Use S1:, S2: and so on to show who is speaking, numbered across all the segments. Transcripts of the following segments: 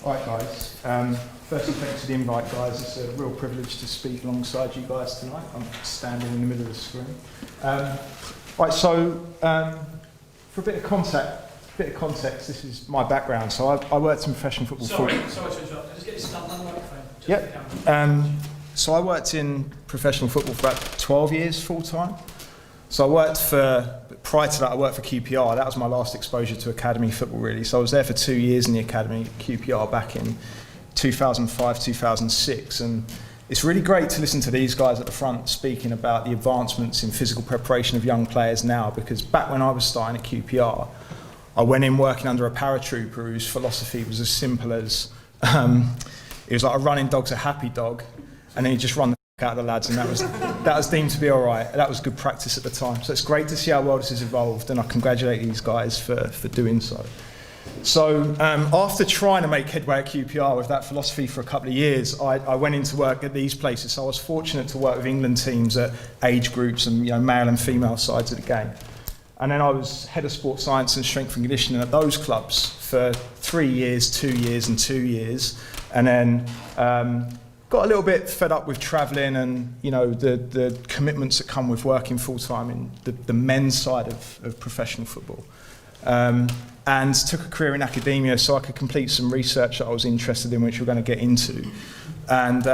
S1: Right, guys. Firstly, thanks for the invite, guys. It's a real privilege to speak alongside you guys tonight. I'm standing in the middle of the screen. Right, so for a bit of context, this is my background. So I worked in professional football.
S2: Sorry to interrupt. Just get this done on the microphone.
S1: Yep. So I worked in professional football for about 12 years full time. So prior to that, I worked for QPR. That was my last exposure to academy football, really. So I was there for 2 years in the academy at QPR back in 2005, 2006. And it's really great to listen to these guys at the front speaking about the advancements in physical preparation of young players now, because back when I was starting at QPR, I went in working under a paratrooper whose philosophy was as simple as, it was like a running dog's a happy dog, and then you just run the out of the lads, and that was deemed to be all right. That was good practice at the time. So it's great to see how well this has evolved, and I congratulate these guys for doing so. So after trying to make headway at QPR with that philosophy for a couple of years, I went into work at these places. So I was fortunate to work with England teams at age groups and male and female sides of the game. And then I was head of sports science and strength and conditioning at those clubs for 3 years, 2 years, and 2 years, and then got a little bit fed up with travelling and the commitments that come with working full time in the men's side of professional football, and took a career in academia so I could complete some research that I was interested in, which we're going to get into. And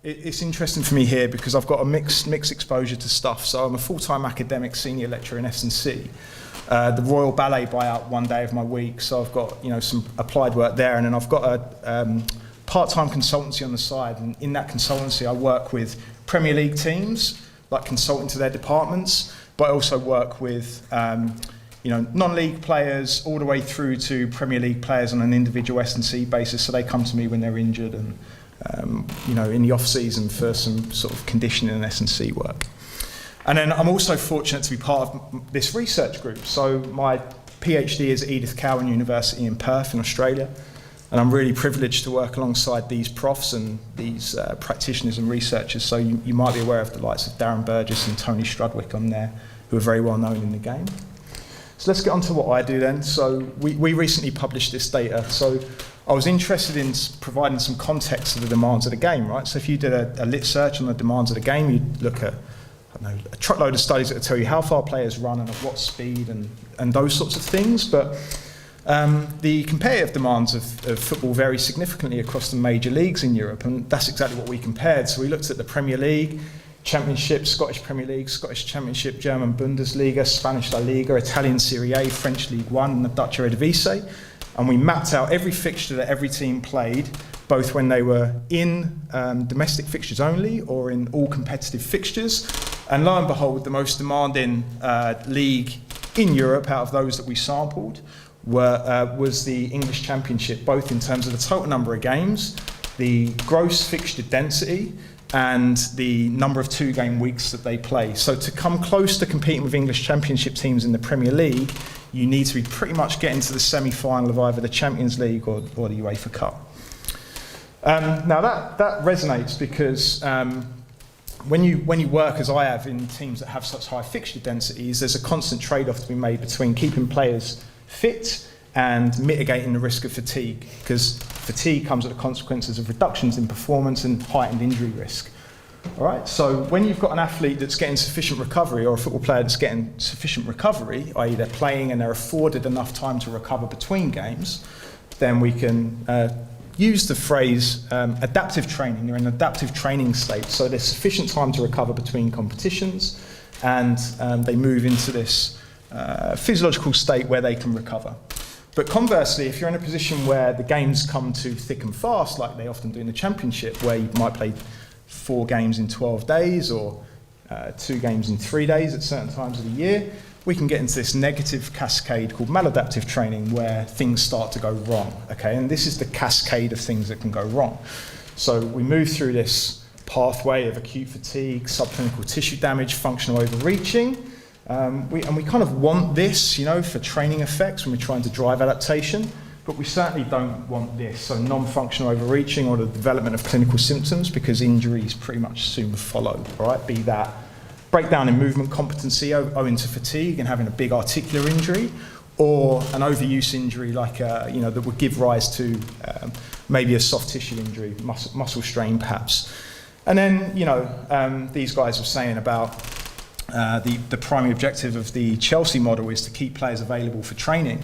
S1: it's interesting for me here because I've got a mixed exposure to stuff. So I'm a full-time academic senior lecturer in S&C. The Royal Ballet buy out 1 day of my week, so I've got some applied work there, and then I've got a part-time consultancy on the side, and in that consultancy I work with Premier League teams, like consulting to their departments, but I also work with non-league players all the way through to Premier League players on an individual S&C basis, so they come to me when they're injured and in the off-season for some sort of conditioning and S&C work. And then I'm also fortunate to be part of this research group. So my PhD is at Edith Cowan University in Perth in Australia. And I'm really privileged to work alongside these profs and these practitioners and researchers. So you might be aware of the likes of Darren Burgess and Tony Strudwick on there, who are very well known in the game. So let's get on to what I do then. So we recently published this data. So I was interested in providing some context to the demands of the game, right? So if you did a lit search on the demands of the game, you'd look at a truckload of studies that would tell you how far players run and at what speed and those sorts of things. But the competitive demands of football vary significantly across the major leagues in Europe, and that's exactly what we compared. So we looked at the Premier League, Championship, Scottish Premier League, Scottish Championship, German Bundesliga, Spanish La Liga, Italian Serie A, French League One, and the Dutch Eredivisie, and we mapped out every fixture that every team played, both when they were in domestic fixtures only or in all competitive fixtures. And lo and behold, the most demanding league in Europe out of those that we sampled was the English Championship, both in terms of the total number of games, the gross fixture density, and the number of 2-game weeks that they play. So to come close to competing with English Championship teams in the Premier League, you need to be pretty much getting to the semi-final of either the Champions League or the UEFA Cup. Now that resonates because when you work, as I have, in teams that have such high fixture densities, there's a constant trade-off to be made between keeping players fit and mitigating the risk of fatigue, because fatigue comes at the consequences of reductions in performance and heightened injury risk. All right, so when you've got an athlete that's getting sufficient recovery, or a football player that's getting sufficient recovery, i.e. they're playing and they're afforded enough time to recover between games, then we can use the phrase adaptive training. They're in an adaptive training state, so there's sufficient time to recover between competitions, and they move into this physiological state where they can recover. But conversely, if you're in a position where the games come too thick and fast, like they often do in the Championship, where you might play 4 games in 12 days or 2 games in 3 days at certain times of the year, we can get into this negative cascade called maladaptive training, where things start to go wrong, okay? And this is the cascade of things that can go wrong. So we move through this pathway of acute fatigue, subclinical tissue damage, functional overreaching, and we kind of want this, for training effects when we're trying to drive adaptation, but we certainly don't want this, so non-functional overreaching or the development of clinical symptoms, because injuries pretty much soon follow, all right? Be that breakdown in movement competency owing to fatigue and having a big articular injury, or an overuse injury like that would give rise to maybe a soft tissue injury, muscle strain perhaps. And then, these guys were saying about the primary objective of the Chelsea model is to keep players available for training,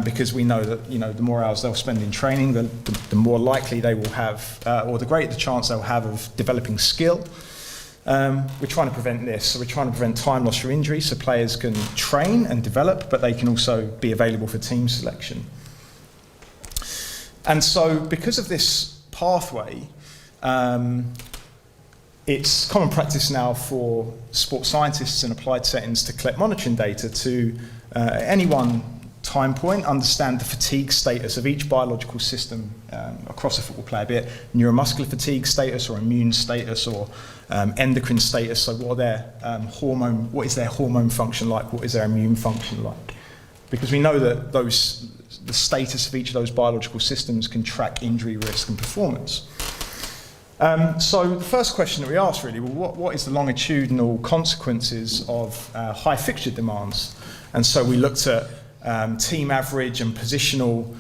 S1: because we know that the more hours they'll spend in training, the more likely they will have, or the greater the chance they'll have of developing skill. We're trying to prevent this, so we're trying to prevent time loss through injury, so players can train and develop, but they can also be available for team selection. And so, because of this pathway, it's common practice now for sports scientists in applied settings to collect monitoring data to, at any one time point, understand the fatigue status of each biological system across a football player, be it neuromuscular fatigue status or immune status or endocrine status. So what is their hormone function like? What is their immune function like? Because we know that the status of each of those biological systems can track injury risk and performance. So the first question that we asked really, well, what is the longitudinal consequences of high fixture demands? And so we looked at team average and positional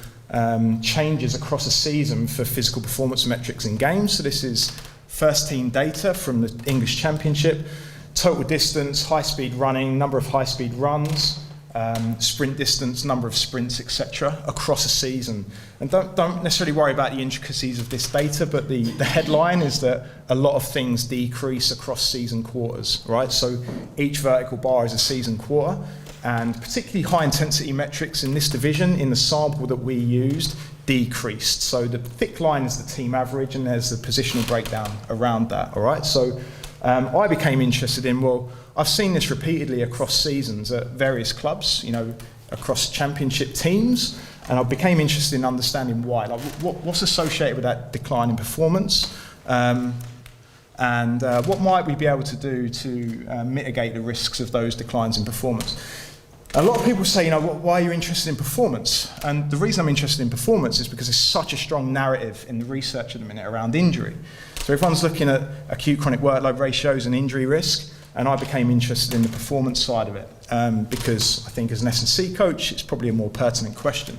S1: changes across a season for physical performance metrics in games. So this is first team data from the English Championship, total distance, high-speed running, number of high-speed runs, sprint distance, number of sprints, etc., across a season. And don't necessarily worry about the intricacies of this data, but the headline is that a lot of things decrease across season quarters, right? So each vertical bar is a season quarter, and particularly high-intensity metrics in this division, in the sample that we used, decreased. So the thick line is the team average, and there's the positional breakdown around that, all right? So I became interested in, well, I've seen this repeatedly across seasons at various clubs, across championship teams, and I became interested in understanding why. Like, what's associated with that decline in performance, and what might we be able to do to mitigate the risks of those declines in performance? A lot of people say, why are you interested in performance? And the reason I'm interested in performance is because there's such a strong narrative in the research at the minute around injury. So everyone's looking at acute chronic workload ratios and injury risk, and I became interested in the performance side of it, because I think as an S&C coach, it's probably a more pertinent question.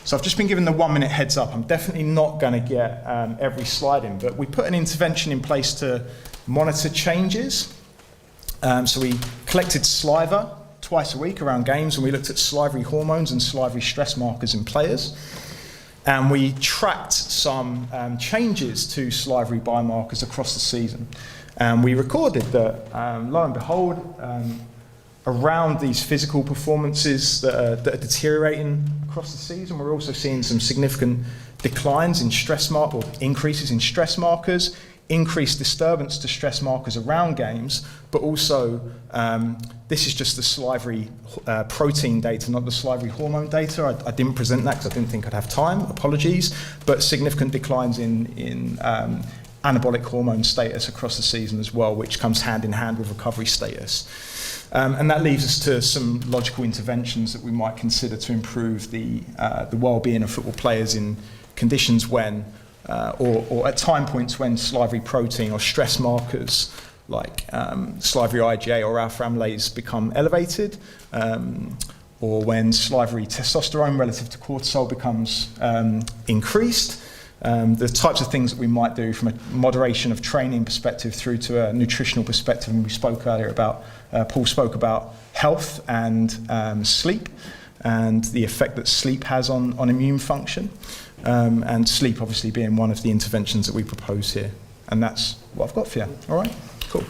S1: So I've just been given the 1 minute heads up. I'm definitely not going to get every slide in, but we put an intervention in place to monitor changes. So we collected saliva twice a week around games, and we looked at salivary hormones and salivary stress markers in players. And we tracked some changes to salivary biomarkers across the season. And we recorded that, lo and behold, around these physical performances that are deteriorating across the season, we're also seeing some significant declines in increases in stress markers, increased disturbance to stress markers around games, but also this is just the salivary protein data, not the salivary hormone data. I didn't present that because I didn't think I'd have time, apologies, but significant declines in anabolic hormone status across the season as well, which comes hand in hand with recovery status. And that leaves us to some logical interventions that we might consider to improve the well-being of football players in conditions when, or at time points when salivary protein or stress markers like salivary IgA or alpha amylase become elevated, or when salivary testosterone relative to cortisol becomes increased. The types of things that we might do from a moderation of training perspective through to a nutritional perspective, and we spoke earlier about, Paul spoke about health and sleep and the effect that sleep has on immune function, and sleep obviously being one of the interventions that we propose here. And that's what I've got for you. All right, cool.